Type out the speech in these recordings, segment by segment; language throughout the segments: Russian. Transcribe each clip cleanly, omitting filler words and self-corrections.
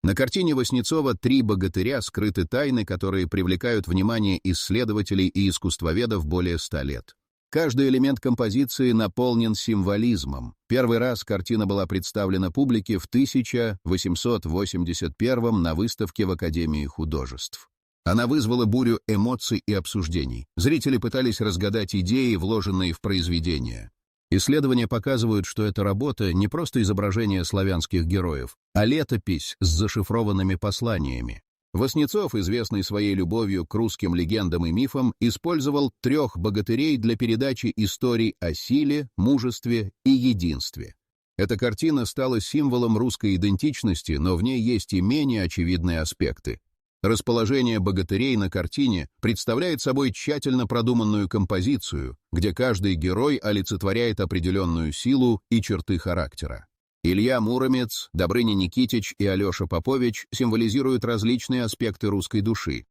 На картине Васнецова «Три богатыря» скрыты тайны, которые привлекают внимание исследователей и искусствоведов более 100 лет. Каждый элемент композиции наполнен символизмом. Первый раз картина была представлена публике в 1881 на выставке в Академии художеств. Она вызвала бурю эмоций и обсуждений. Зрители пытались разгадать идеи, вложенные в произведение. Исследования показывают, что эта работа не просто изображение славянских героев, а летопись с зашифрованными посланиями. Васнецов, известный своей любовью к русским легендам и мифам, использовал 3 богатырей для передачи историй о силе, мужестве и единстве. Эта картина стала символом русской идентичности, но в ней есть и менее очевидные аспекты. Расположение богатырей на картине представляет собой тщательно продуманную композицию, где каждый герой олицетворяет определенную силу и черты характера. Илья Муромец, Добрыня Никитич и Алеша Попович символизируют различные аспекты русской души.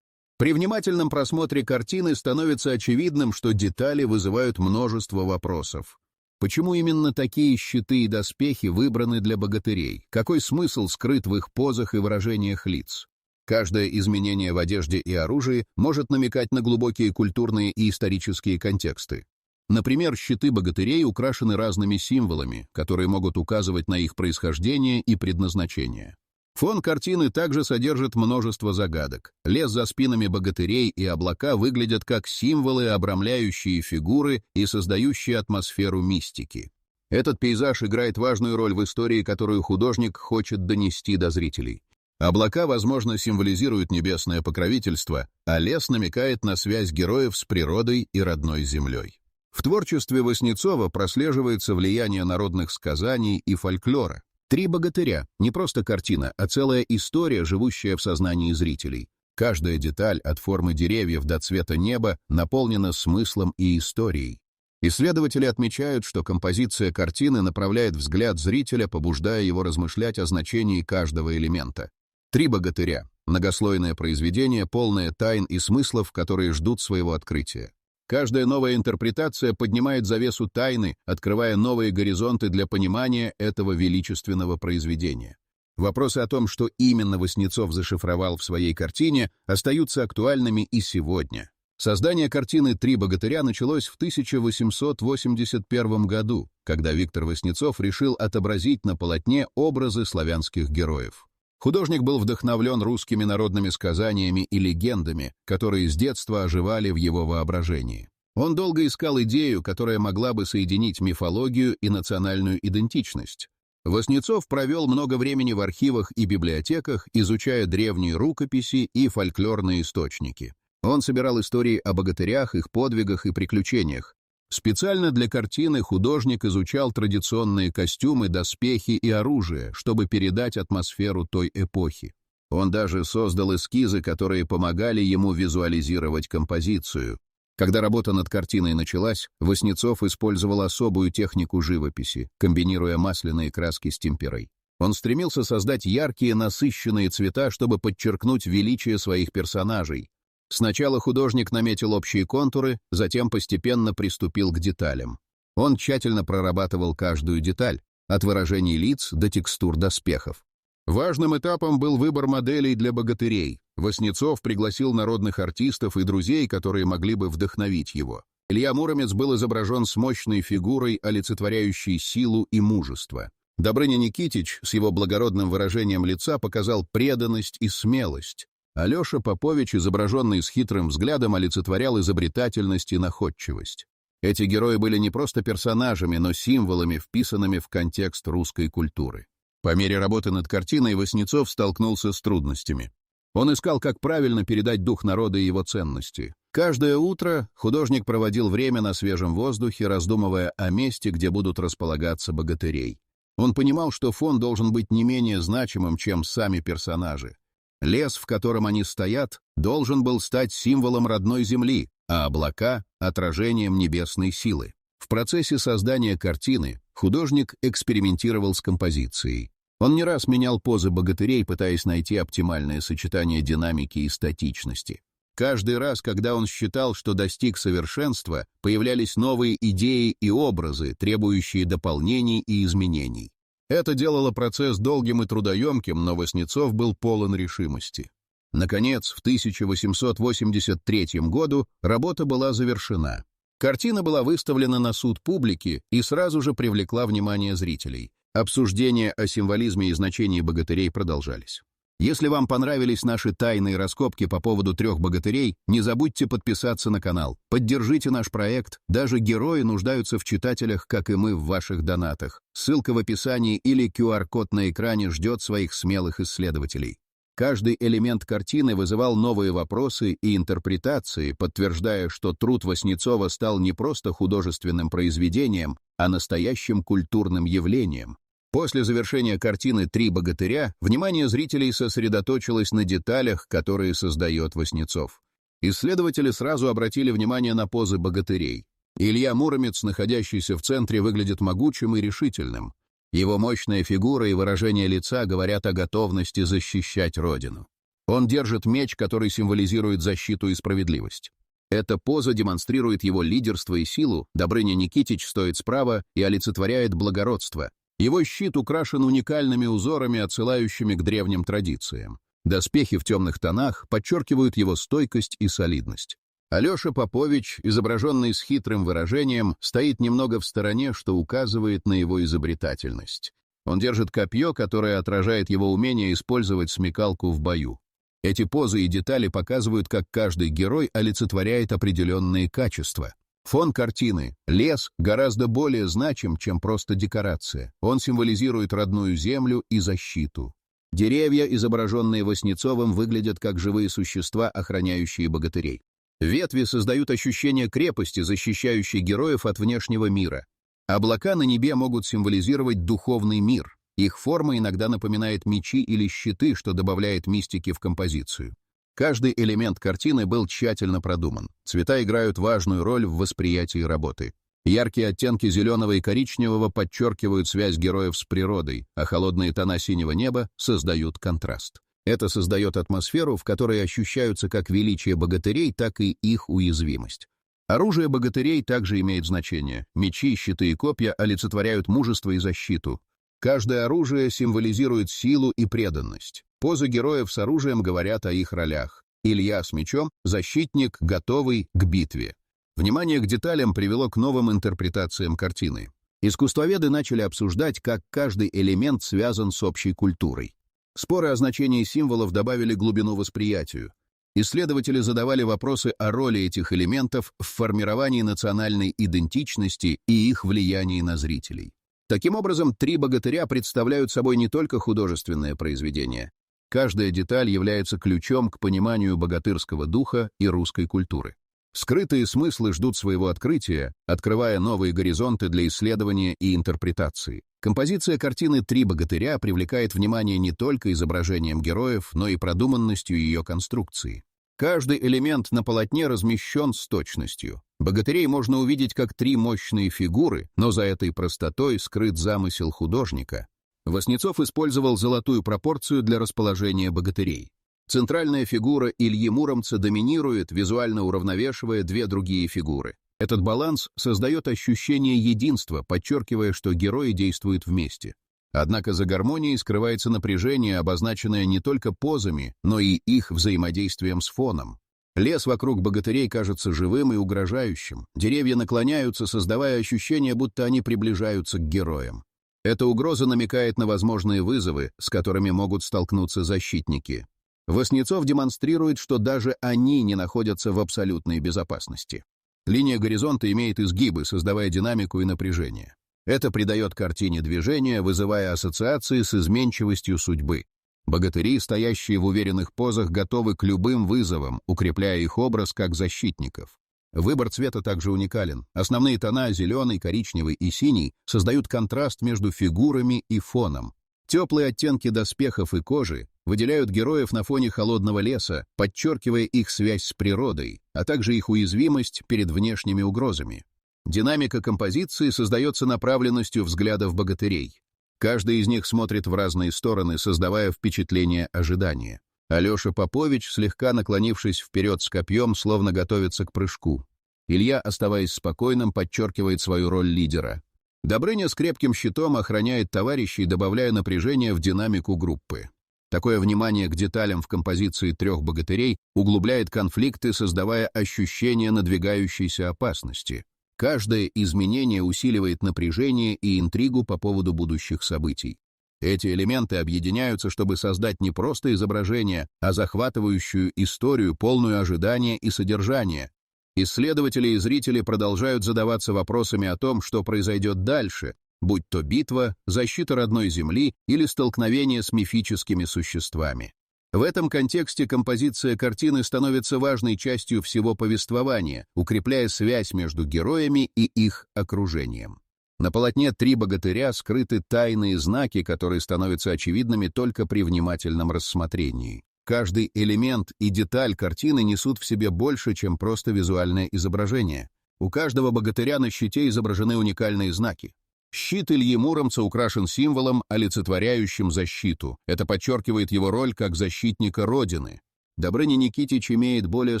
При внимательном просмотре картины становится очевидным, что детали вызывают множество вопросов. Почему именно такие щиты и доспехи выбраны для богатырей? Какой смысл скрыт в их позах и выражениях лиц? Каждое изменение в одежде и оружии может намекать на глубокие культурные и исторические контексты. Например, щиты богатырей украшены разными символами, которые могут указывать на их происхождение и предназначение. Фон картины также содержит множество загадок. Лес за спинами богатырей и облака выглядят как символы, обрамляющие фигуры и создающие атмосферу мистики. Этот пейзаж играет важную роль в истории, которую художник хочет донести до зрителей. Облака, возможно, символизируют небесное покровительство, а лес намекает на связь героев с природой и родной землей. В творчестве Васнецова прослеживается влияние народных сказаний и фольклора. «Три богатыря» — не просто картина, а целая история, живущая в сознании зрителей. Каждая деталь, от формы деревьев до цвета неба, наполнена смыслом и историей. Исследователи отмечают, что композиция картины направляет взгляд зрителя, побуждая его размышлять о значении каждого элемента. «Три богатыря» — многослойное произведение, полное тайн и смыслов, которые ждут своего открытия. Каждая новая интерпретация поднимает завесу тайны, открывая новые горизонты для понимания этого величественного произведения. Вопросы о том, что именно Васнецов зашифровал в своей картине, остаются актуальными и сегодня. Создание картины «Три богатыря» началось в 1881 году, когда Виктор Васнецов решил отобразить на полотне образы славянских героев. Художник был вдохновлен русскими народными сказаниями и легендами, которые с детства оживали в его воображении. Он долго искал идею, которая могла бы соединить мифологию и национальную идентичность. Васнецов провел много времени в архивах и библиотеках, изучая древние рукописи и фольклорные источники. Он собирал истории о богатырях, их подвигах и приключениях. Специально для картины художник изучал традиционные костюмы, доспехи и оружие, чтобы передать атмосферу той эпохи. Он даже создал эскизы, которые помогали ему визуализировать композицию. Когда работа над картиной началась, Васнецов использовал особую технику живописи, комбинируя масляные краски с темперой. Он стремился создать яркие, насыщенные цвета, чтобы подчеркнуть величие своих персонажей. Сначала художник наметил общие контуры, затем постепенно приступил к деталям. Он тщательно прорабатывал каждую деталь, от выражений лиц до текстур доспехов. Важным этапом был выбор моделей для богатырей. Васнецов пригласил народных артистов и друзей, которые могли бы вдохновить его. Илья Муромец был изображен с мощной фигурой, олицетворяющей силу и мужество. Добрыня Никитич с его благородным выражением лица показал преданность и смелость. Алеша Попович, изображенный с хитрым взглядом, олицетворял изобретательность и находчивость. Эти герои были не просто персонажами, но символами, вписанными в контекст русской культуры. По мере работы над картиной Васнецов столкнулся с трудностями. Он искал, как правильно передать дух народа и его ценности. Каждое утро художник проводил время на свежем воздухе, раздумывая о месте, где будут располагаться богатырей. Он понимал, что фон должен быть не менее значимым, чем сами персонажи. Лес, в котором они стоят, должен был стать символом родной земли, а облака — отражением небесной силы. В процессе создания картины художник экспериментировал с композицией. Он не раз менял позы богатырей, пытаясь найти оптимальное сочетание динамики и статичности. Каждый раз, когда он считал, что достиг совершенства, появлялись новые идеи и образы, требующие дополнений и изменений. Это делало процесс долгим и трудоемким, но Васнецов был полон решимости. Наконец, в 1883 году работа была завершена. Картина была выставлена на суд публики и сразу же привлекла внимание зрителей. Обсуждения о символизме и значении богатырей продолжались. Если вам понравились наши тайные раскопки по поводу 3 богатырей, не забудьте подписаться на канал. Поддержите наш проект. Даже герои нуждаются в читателях, как и мы в ваших донатах. Ссылка в описании или QR-код на экране ждет своих смелых исследователей. Каждый элемент картины вызывал новые вопросы и интерпретации, подтверждая, что труд Васнецова стал не просто художественным произведением, а настоящим культурным явлением. После завершения картины «Три богатыря» внимание зрителей сосредоточилось на деталях, которые создает Васнецов. Исследователи сразу обратили внимание на позы богатырей. Илья Муромец, находящийся в центре, выглядит могучим и решительным. Его мощная фигура и выражение лица говорят о готовности защищать родину. Он держит меч, который символизирует защиту и справедливость. Эта поза демонстрирует его лидерство и силу, Добрыня Никитич стоит справа и олицетворяет благородство. Его щит украшен уникальными узорами, отсылающими к древним традициям. Доспехи в темных тонах подчеркивают его стойкость и солидность. Алеша Попович, изображенный с хитрым выражением, стоит немного в стороне, что указывает на его изобретательность. Он держит копье, которое отражает его умение использовать смекалку в бою. Эти позы и детали показывают, как каждый герой олицетворяет определенные качества. Фон картины «Лес» гораздо более значим, чем просто декорация. Он символизирует родную землю и защиту. Деревья, изображенные Васнецовым, выглядят как живые существа, охраняющие богатырей. Ветви создают ощущение крепости, защищающей героев от внешнего мира. Облака на небе могут символизировать духовный мир. Их форма иногда напоминает мечи или щиты, что добавляет мистики в композицию. Каждый элемент картины был тщательно продуман. Цвета играют важную роль в восприятии работы. Яркие оттенки зеленого и коричневого подчеркивают связь героев с природой, а холодные тона синего неба создают контраст. Это создает атмосферу, в которой ощущаются как величие богатырей, так и их уязвимость. Оружие богатырей также имеет значение. Мечи, щиты и копья олицетворяют мужество и защиту. Каждое оружие символизирует силу и преданность. Позы героев с оружием говорят о их ролях. Илья с мечом — защитник, готовый к битве. Внимание к деталям привело к новым интерпретациям картины. Искусствоведы начали обсуждать, как каждый элемент связан с общей культурой. Споры о значении символов добавили глубину восприятию. Исследователи задавали вопросы о роли этих элементов в формировании национальной идентичности и их влиянии на зрителей. Таким образом, «Три богатыря» представляют собой не только художественное произведение. Каждая деталь является ключом к пониманию богатырского духа и русской культуры. Скрытые смыслы ждут своего открытия, открывая новые горизонты для исследования и интерпретации. Композиция картины «Три богатыря» привлекает внимание не только изображением героев, но и продуманностью ее конструкции. Каждый элемент на полотне размещен с точностью. Богатырей можно увидеть как 3 мощные фигуры, но за этой простотой скрыт замысел художника. Васнецов использовал золотую пропорцию для расположения богатырей. Центральная фигура Ильи Муромца доминирует, визуально уравновешивая 2 другие фигуры. Этот баланс создает ощущение единства, подчеркивая, что герои действуют вместе. Однако за гармонией скрывается напряжение, обозначенное не только позами, но и их взаимодействием с фоном. Лес вокруг богатырей кажется живым и угрожающим. Деревья наклоняются, создавая ощущение, будто они приближаются к героям. Эта угроза намекает на возможные вызовы, с которыми могут столкнуться защитники. Васнецов демонстрирует, что даже они не находятся в абсолютной безопасности. Линия горизонта имеет изгибы, создавая динамику и напряжение. Это придает картине движение, вызывая ассоциации с изменчивостью судьбы. Богатыри, стоящие в уверенных позах, готовы к любым вызовам, укрепляя их образ как защитников. Выбор цвета также уникален. Основные тона — зеленый, коричневый и синий — создают контраст между фигурами и фоном. Теплые оттенки доспехов и кожи выделяют героев на фоне холодного леса, подчеркивая их связь с природой, а также их уязвимость перед внешними угрозами. Динамика композиции создается направленностью взглядов богатырей. Каждый из них смотрит в разные стороны, создавая впечатление ожидания. Алеша Попович, слегка наклонившись вперед с копьем, словно готовится к прыжку. Илья, оставаясь спокойным, подчеркивает свою роль лидера. Добрыня с крепким щитом охраняет товарищей, добавляя напряжение в динамику группы. Такое внимание к деталям в композиции трех богатырей углубляет конфликты, создавая ощущение надвигающейся опасности. Каждое изменение усиливает напряжение и интригу по поводу будущих событий. Эти элементы объединяются, чтобы создать не просто изображение, а захватывающую историю, полную ожидания и содержания. Исследователи и зрители продолжают задаваться вопросами о том, что произойдет дальше, будь то битва, защита родной земли или столкновение с мифическими существами. В этом контексте композиция картины становится важной частью всего повествования, укрепляя связь между героями и их окружением. На полотне «Три богатыря» скрыты тайные знаки, которые становятся очевидными только при внимательном рассмотрении. Каждый элемент и деталь картины несут в себе больше, чем просто визуальное изображение. У каждого богатыря на щите изображены уникальные знаки. Щит Ильи Муромца украшен символом, олицетворяющим защиту. Это подчеркивает его роль как защитника Родины. Добрыня Никитич имеет более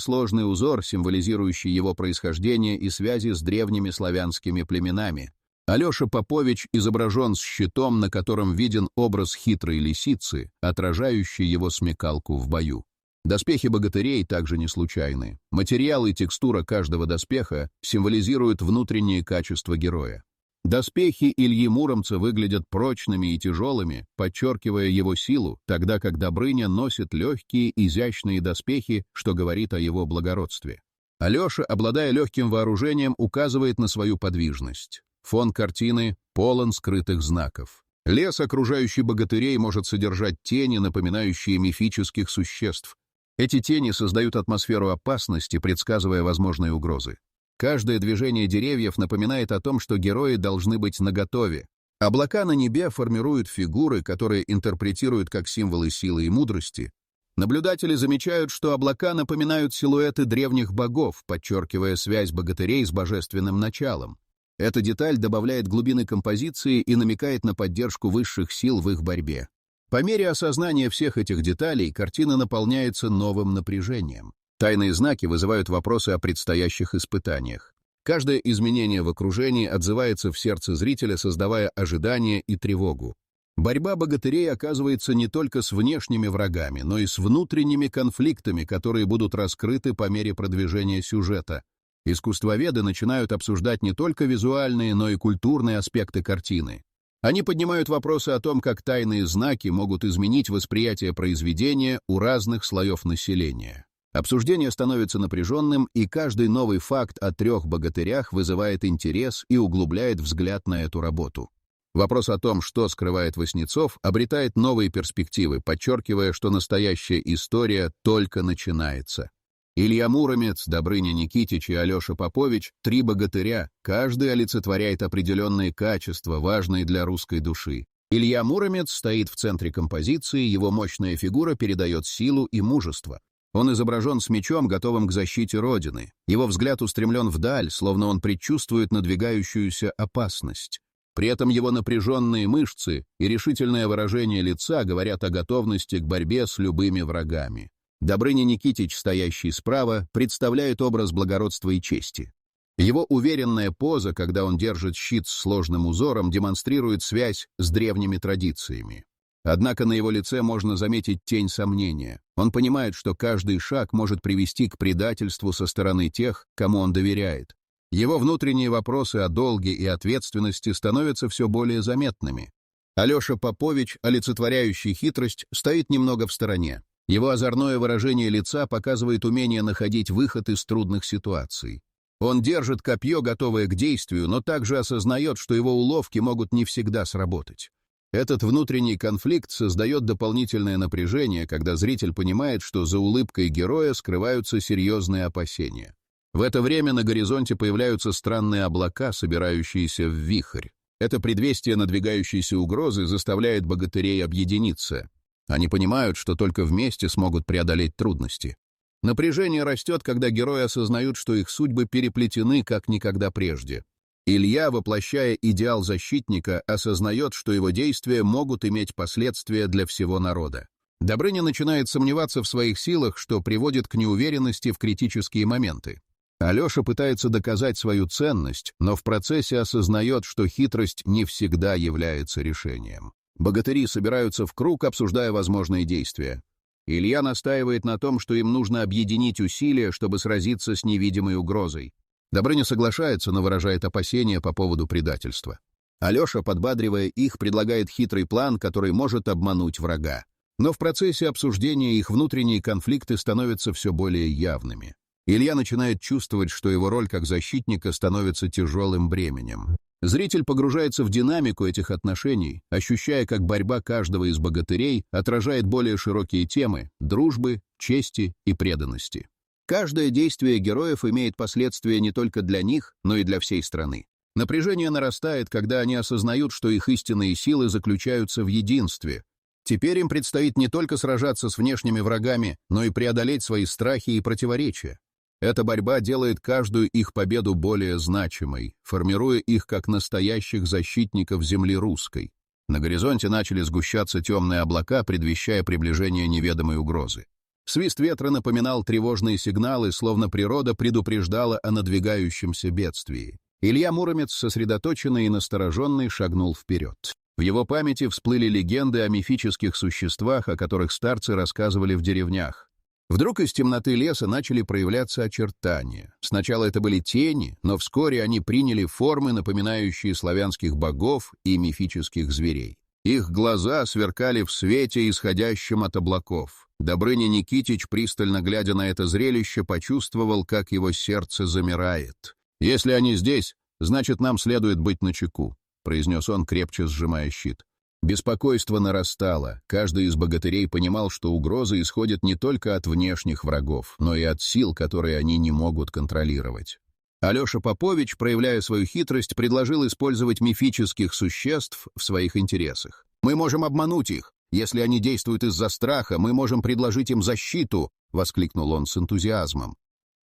сложный узор, символизирующий его происхождение и связи с древними славянскими племенами. Алеша Попович изображен с щитом, на котором виден образ хитрой лисицы, отражающий его смекалку в бою. Доспехи богатырей также не случайны. Материал и текстура каждого доспеха символизируют внутренние качества героя. Доспехи Ильи Муромца выглядят прочными и тяжелыми, подчеркивая его силу, тогда как Добрыня носит легкие, изящные доспехи, что говорит о его благородстве. Алеша, обладая легким вооружением, указывает на свою подвижность. Фон картины полон скрытых знаков. Лес, окружающий богатырей, может содержать тени, напоминающие мифических существ. Эти тени создают атмосферу опасности, предсказывая возможные угрозы. Каждое движение деревьев напоминает о том, что герои должны быть наготове. Облака на небе формируют фигуры, которые интерпретируют как символы силы и мудрости. Наблюдатели замечают, что облака напоминают силуэты древних богов, подчеркивая связь богатырей с божественным началом. Эта деталь добавляет глубины композиции и намекает на поддержку высших сил в их борьбе. По мере осознания всех этих деталей картина наполняется новым напряжением. Тайные знаки вызывают вопросы о предстоящих испытаниях. Каждое изменение в окружении отзывается в сердце зрителя, создавая ожидание и тревогу. Борьба богатырей оказывается не только с внешними врагами, но и с внутренними конфликтами, которые будут раскрыты по мере продвижения сюжета. Искусствоведы начинают обсуждать не только визуальные, но и культурные аспекты картины. Они поднимают вопросы о том, как тайные знаки могут изменить восприятие произведения у разных слоев населения. Обсуждение становится напряженным, и каждый новый факт о трех богатырях вызывает интерес и углубляет взгляд на эту работу. Вопрос о том, что скрывает Васнецов, обретает новые перспективы, подчеркивая, что настоящая история только начинается. Илья Муромец, Добрыня Никитич и Алеша Попович — три богатыря, каждый олицетворяет определенные качества, важные для русской души. Илья Муромец стоит в центре композиции, его мощная фигура передает силу и мужество. Он изображен с мечом, готовым к защите Родины. Его взгляд устремлен вдаль, словно он предчувствует надвигающуюся опасность. При этом его напряженные мышцы и решительное выражение лица говорят о готовности к борьбе с любыми врагами. Добрыня Никитич, стоящий справа, представляет образ благородства и чести. Его уверенная поза, когда он держит щит с сложным узором, демонстрирует связь с древними традициями. Однако на его лице можно заметить тень сомнения. Он понимает, что каждый шаг может привести к предательству со стороны тех, кому он доверяет. Его внутренние вопросы о долге и ответственности становятся все более заметными. Алеша Попович, олицетворяющий хитрость, стоит немного в стороне. Его озорное выражение лица показывает умение находить выход из трудных ситуаций. Он держит копье, готовое к действию, но также осознает, что его уловки могут не всегда сработать. Этот внутренний конфликт создает дополнительное напряжение, когда зритель понимает, что за улыбкой героя скрываются серьезные опасения. В это время на горизонте появляются странные облака, собирающиеся в вихрь. Это предвестие надвигающейся угрозы заставляет богатырей объединиться. Они понимают, что только вместе смогут преодолеть трудности. Напряжение растет, когда герои осознают, что их судьбы переплетены как никогда прежде. Илья, воплощая идеал защитника, осознает, что его действия могут иметь последствия для всего народа. Добрыня начинает сомневаться в своих силах, что приводит к неуверенности в критические моменты. Алеша пытается доказать свою ценность, но в процессе осознает, что хитрость не всегда является решением. Богатыри собираются в круг, обсуждая возможные действия. Илья настаивает на том, что им нужно объединить усилия, чтобы сразиться с невидимой угрозой. Добрыня соглашается, но выражает опасения по поводу предательства. Алеша, подбадривая их, предлагает хитрый план, который может обмануть врага. Но в процессе обсуждения их внутренние конфликты становятся все более явными. Илья начинает чувствовать, что его роль как защитника становится тяжелым бременем. Зритель погружается в динамику этих отношений, ощущая, как борьба каждого из богатырей отражает более широкие темы дружбы, чести и преданности. Каждое действие героев имеет последствия не только для них, но и для всей страны. Напряжение нарастает, когда они осознают, что их истинные силы заключаются в единстве. Теперь им предстоит не только сражаться с внешними врагами, но и преодолеть свои страхи и противоречия. Эта борьба делает каждую их победу более значимой, формируя их как настоящих защитников земли русской. На горизонте начали сгущаться темные облака, предвещая приближение неведомой угрозы. Свист ветра напоминал тревожные сигналы, словно природа предупреждала о надвигающемся бедствии. Илья Муромец, сосредоточенный и настороженный, шагнул вперед. В его памяти всплыли легенды о мифических существах, о которых старцы рассказывали в деревнях. Вдруг из темноты леса начали проявляться очертания. Сначала это были тени, но вскоре они приняли формы, напоминающие славянских богов и мифических зверей. Их глаза сверкали в свете, исходящем от облаков. Добрыня Никитич, пристально глядя на это зрелище, почувствовал, как его сердце замирает. «Если они здесь, значит, нам следует быть начеку», — произнес он, крепче сжимая щит. Беспокойство нарастало. Каждый из богатырей понимал, что угроза исходит не только от внешних врагов, но и от сил, которые они не могут контролировать. Алеша Попович, проявляя свою хитрость, предложил использовать мифических существ в своих интересах. «Мы можем обмануть их. Если они действуют из-за страха, мы можем предложить им защиту», — воскликнул он с энтузиазмом.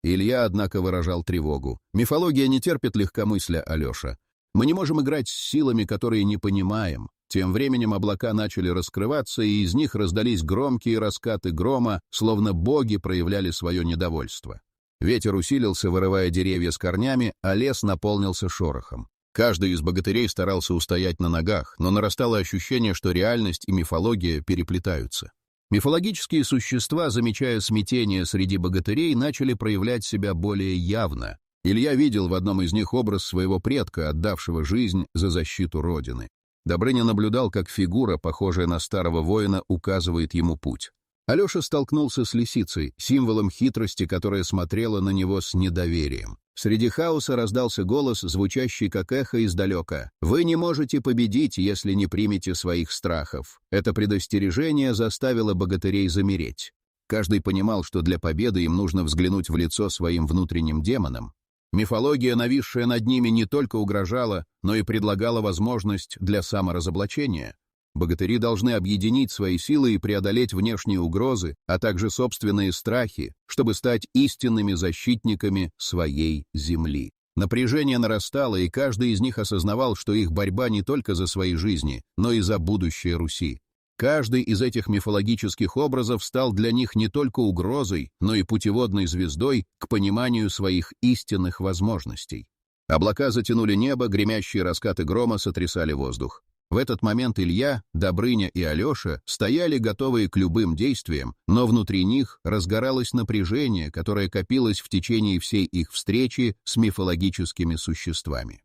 Илья, однако, выражал тревогу. «Мифология не терпит легкомыслия, Алеша. Мы не можем играть с силами, которые не понимаем». Тем временем облака начали раскрываться, и из них раздались громкие раскаты грома, словно боги проявляли свое недовольство. Ветер усилился, вырывая деревья с корнями, а лес наполнился шорохом. Каждый из богатырей старался устоять на ногах, но нарастало ощущение, что реальность и мифология переплетаются. Мифологические существа, замечая смятение среди богатырей, начали проявлять себя более явно. Илья видел в одном из них образ своего предка, отдавшего жизнь за защиту Родины. Добрыня наблюдал, как фигура, похожая на старого воина, указывает ему путь. Алеша столкнулся с лисицей, символом хитрости, которая смотрела на него с недоверием. Среди хаоса раздался голос, звучащий как эхо издалека. «Вы не можете победить, если не примете своих страхов». Это предостережение заставило богатырей замереть. Каждый понимал, что для победы им нужно взглянуть в лицо своим внутренним демонам. Мифология, нависшая над ними, не только угрожала, но и предлагала возможность для саморазоблачения. Богатыри должны объединить свои силы и преодолеть внешние угрозы, а также собственные страхи, чтобы стать истинными защитниками своей земли. Напряжение нарастало, и каждый из них осознавал, что их борьба не только за свои жизни, но и за будущее Руси. Каждый из этих мифологических образов стал для них не только угрозой, но и путеводной звездой к пониманию своих истинных возможностей. Облака затянули небо, гремящие раскаты грома сотрясали воздух. В этот момент Илья, Добрыня и Алеша стояли готовые к любым действиям, но внутри них разгоралось напряжение, которое копилось в течение всей их встречи с мифологическими существами.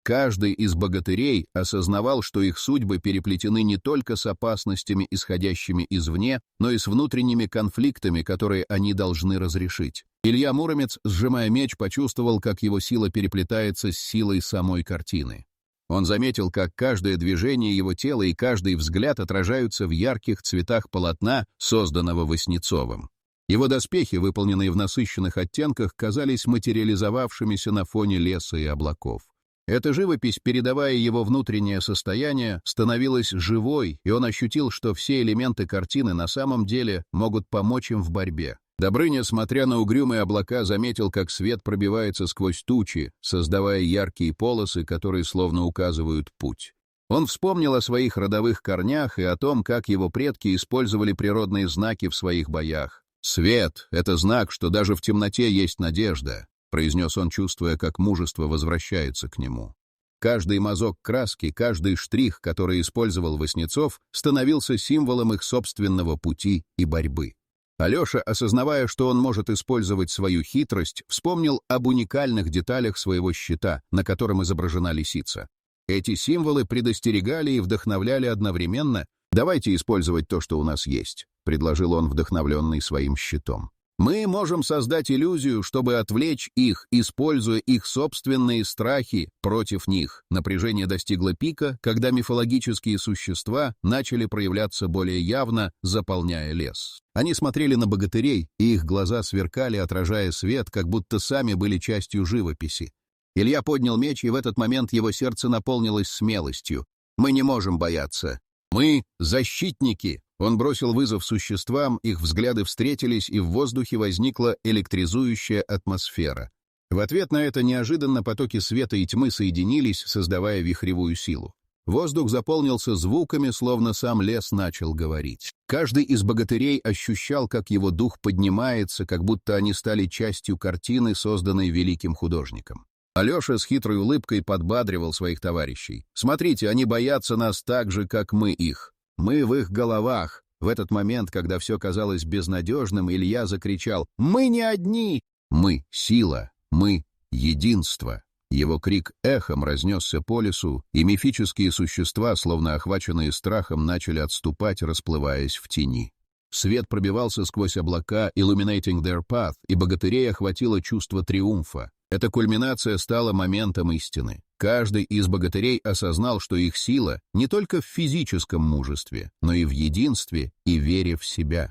Каждый из богатырей осознавал, что их судьбы переплетены не только с опасностями, исходящими извне, но и с внутренними конфликтами, которые они должны разрешить. Илья Муромец, сжимая меч, почувствовал, как его сила переплетается с силой самой картины. Он заметил, как каждое движение его тела и каждый взгляд отражаются в ярких цветах полотна, созданного Васнецовым. Его доспехи, выполненные в насыщенных оттенках, казались материализовавшимися на фоне леса и облаков. Эта живопись, передавая его внутреннее состояние, становилась живой, и он ощутил, что все элементы картины на самом деле могут помочь им в борьбе. Добрыня, смотря на угрюмые облака, заметил, как свет пробивается сквозь тучи, создавая яркие полосы, которые словно указывают путь. Он вспомнил о своих родовых корнях и о том, как его предки использовали природные знаки в своих боях. Свет — это знак, что даже в темноте есть надежда. — произнес он, чувствуя, как мужество возвращается к нему. Каждый мазок краски, каждый штрих, который использовал Васнецов, становился символом их собственного пути и борьбы. Алеша, осознавая, что он может использовать свою хитрость, вспомнил об уникальных деталях своего щита, на котором изображена лисица. Эти символы предостерегали и вдохновляли одновременно. «Давайте использовать то, что у нас есть», — предложил он, вдохновленный своим щитом. «Мы можем создать иллюзию, чтобы отвлечь их, используя их собственные страхи против них». Напряжение достигло пика, когда мифологические существа начали проявляться более явно, заполняя лес. Они смотрели на богатырей, и их глаза сверкали, отражая свет, как будто сами были частью живописи. Илья поднял меч, и в этот момент его сердце наполнилось смелостью. «Мы не можем бояться. Мы — защитники!» Он бросил вызов существам, их взгляды встретились, и в воздухе возникла электризующая атмосфера. В ответ на это неожиданно потоки света и тьмы соединились, создавая вихревую силу. Воздух заполнился звуками, словно сам лес начал говорить. Каждый из богатырей ощущал, как его дух поднимается, как будто они стали частью картины, созданной великим художником. Алеша с хитрой улыбкой подбадривал своих товарищей. «Смотрите, они боятся нас так же, как мы их. Мы в их головах». В этот момент, когда все казалось безнадежным, Илья закричал: «Мы не одни! Мы — сила! Мы — единство!» Его крик эхом разнесся по лесу, и мифические существа, словно охваченные страхом, начали отступать, расплываясь в тени. Свет пробивался сквозь облака, illuminating their path, и богатырей охватило чувство триумфа. Эта кульминация стала моментом истины. Каждый из богатырей осознал, что их сила не только в физическом мужестве, но и в единстве и вере в себя.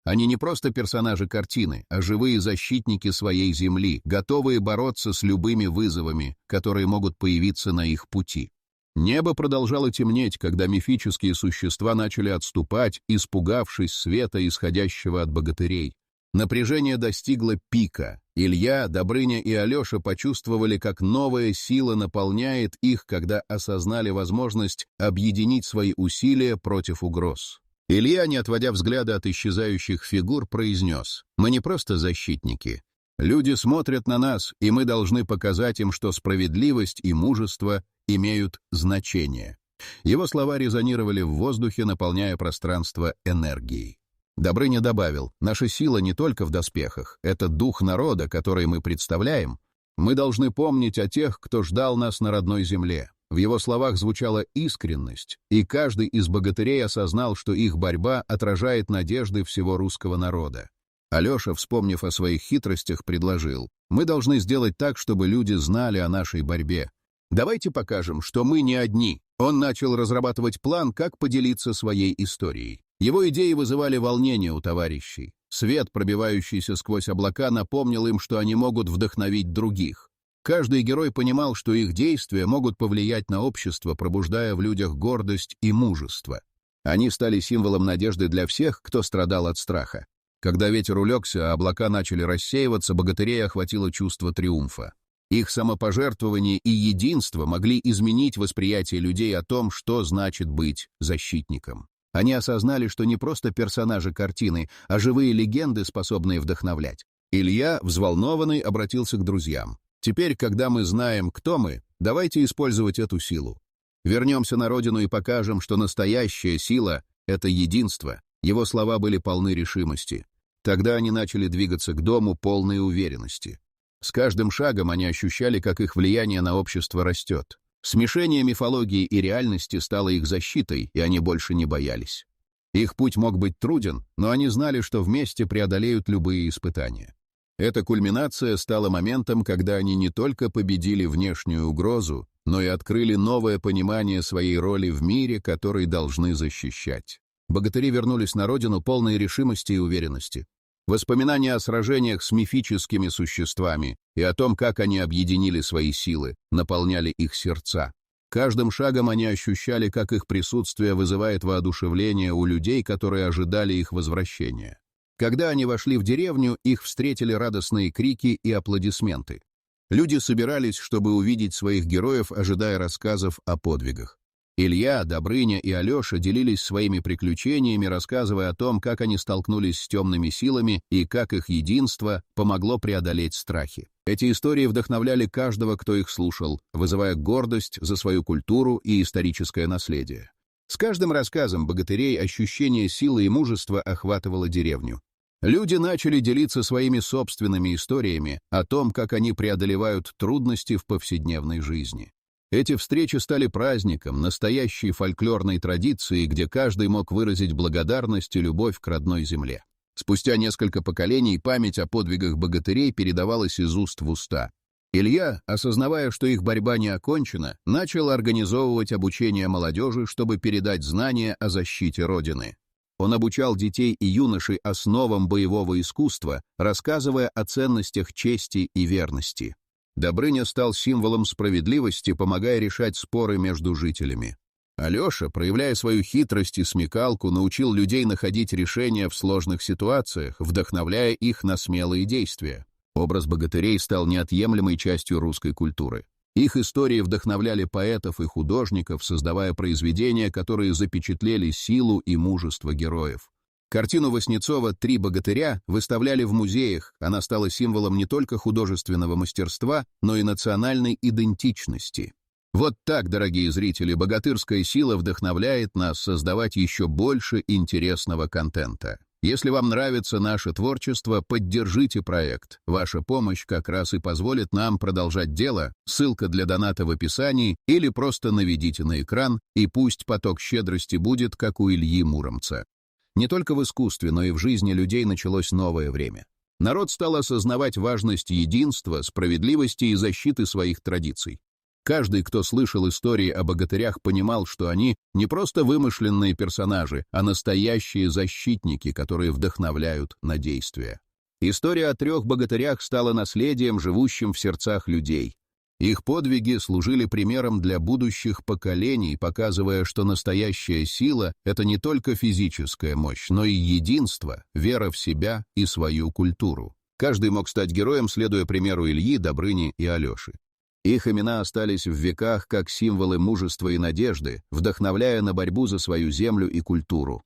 Они не просто персонажи картины, а живые защитники своей земли, готовые бороться с любыми вызовами, которые могут появиться на их пути. Небо продолжало темнеть, когда мифические существа начали отступать, испугавшись света, исходящего от богатырей. Напряжение достигло пика. Илья, Добрыня и Алеша почувствовали, как новая сила наполняет их, когда осознали возможность объединить свои усилия против угроз. Илья, не отводя взгляда от исчезающих фигур, произнес: «Мы не просто защитники. Люди смотрят на нас, и мы должны показать им, что справедливость и мужество имеют значение». Его слова резонировали в воздухе, наполняя пространство энергией. Добрыня добавил: «Наша сила не только в доспехах. Это дух народа, который мы представляем. Мы должны помнить о тех, кто ждал нас на родной земле». В его словах звучала искренность, и каждый из богатырей осознал, что их борьба отражает надежды всего русского народа. Алеша, вспомнив о своих хитростях, предложил: «Мы должны сделать так, чтобы люди знали о нашей борьбе. Давайте покажем, что мы не одни». Он начал разрабатывать план, как поделиться своей историей. Его идеи вызывали волнение у товарищей. Свет, пробивающийся сквозь облака, напомнил им, что они могут вдохновить других. Каждый герой понимал, что их действия могут повлиять на общество, пробуждая в людях гордость и мужество. Они стали символом надежды для всех, кто страдал от страха. Когда ветер улегся, а облака начали рассеиваться, богатырей охватило чувство триумфа. Их самопожертвование и единство могли изменить восприятие людей о том, что значит быть защитником. Они осознали, что не просто персонажи картины, а живые легенды, способные вдохновлять. Илья, взволнованный, обратился к друзьям. «Теперь, когда мы знаем, кто мы, давайте использовать эту силу. Вернемся на родину и покажем, что настоящая сила — это единство». Его слова были полны решимости. Тогда они начали двигаться к дому, полной уверенности. С каждым шагом они ощущали, как их влияние на общество растет. Смешение мифологии и реальности стало их защитой, и они больше не боялись. Их путь мог быть труден, но они знали, что вместе преодолеют любые испытания. Эта кульминация стала моментом, когда они не только победили внешнюю угрозу, но и открыли новое понимание своей роли в мире, который должны защищать. Богатыри вернулись на родину полной решимости и уверенности. Воспоминания о сражениях с мифическими существами и о том, как они объединили свои силы, наполняли их сердца. Каждым шагом они ощущали, как их присутствие вызывает воодушевление у людей, которые ожидали их возвращения. Когда они вошли в деревню, их встретили радостные крики и аплодисменты. Люди собирались, чтобы увидеть своих героев, ожидая рассказов о подвигах. Илья, Добрыня и Алеша делились своими приключениями, рассказывая о том, как они столкнулись с темными силами и как их единство помогло преодолеть страхи. Эти истории вдохновляли каждого, кто их слушал, вызывая гордость за свою культуру и историческое наследие. С каждым рассказом богатырей ощущение силы и мужества охватывало деревню. Люди начали делиться своими собственными историями о том, как они преодолевают трудности в повседневной жизни. Эти встречи стали праздником, настоящей фольклорной традицией, где каждый мог выразить благодарность и любовь к родной земле. Спустя несколько поколений память о подвигах богатырей передавалась из уст в уста. Илья, осознавая, что их борьба не окончена, начал организовывать обучение молодежи, чтобы передать знания о защите Родины. Он обучал детей и юношей основам боевого искусства, рассказывая о ценностях чести и верности. Добрыня стал символом справедливости, помогая решать споры между жителями. Алеша, проявляя свою хитрость и смекалку, научил людей находить решения в сложных ситуациях, вдохновляя их на смелые действия. Образ богатырей стал неотъемлемой частью русской культуры. Их истории вдохновляли поэтов и художников, создавая произведения, которые запечатлели силу и мужество героев. Картину Васнецова «Три богатыря» выставляли в музеях, она стала символом не только художественного мастерства, но и национальной идентичности. Вот так, дорогие зрители, богатырская сила вдохновляет нас создавать еще больше интересного контента. Если вам нравится наше творчество, поддержите проект. Ваша помощь как раз и позволит нам продолжать дело. Ссылка для доната в описании или просто наведите на экран, и пусть поток щедрости будет, как у Ильи Муромца. Не только в искусстве, но и в жизни людей началось новое время. Народ стал осознавать важность единства, справедливости и защиты своих традиций. Каждый, кто слышал истории о богатырях, понимал, что они не просто вымышленные персонажи, а настоящие защитники, которые вдохновляют на действия. История о трех богатырях стала наследием, живущим в сердцах людей. Их подвиги служили примером для будущих поколений, показывая, что настоящая сила — это не только физическая мощь, но и единство, вера в себя и свою культуру. Каждый мог стать героем, следуя примеру Ильи, Добрыни и Алеши. Их имена остались в веках как символы мужества и надежды, вдохновляя на борьбу за свою землю и культуру.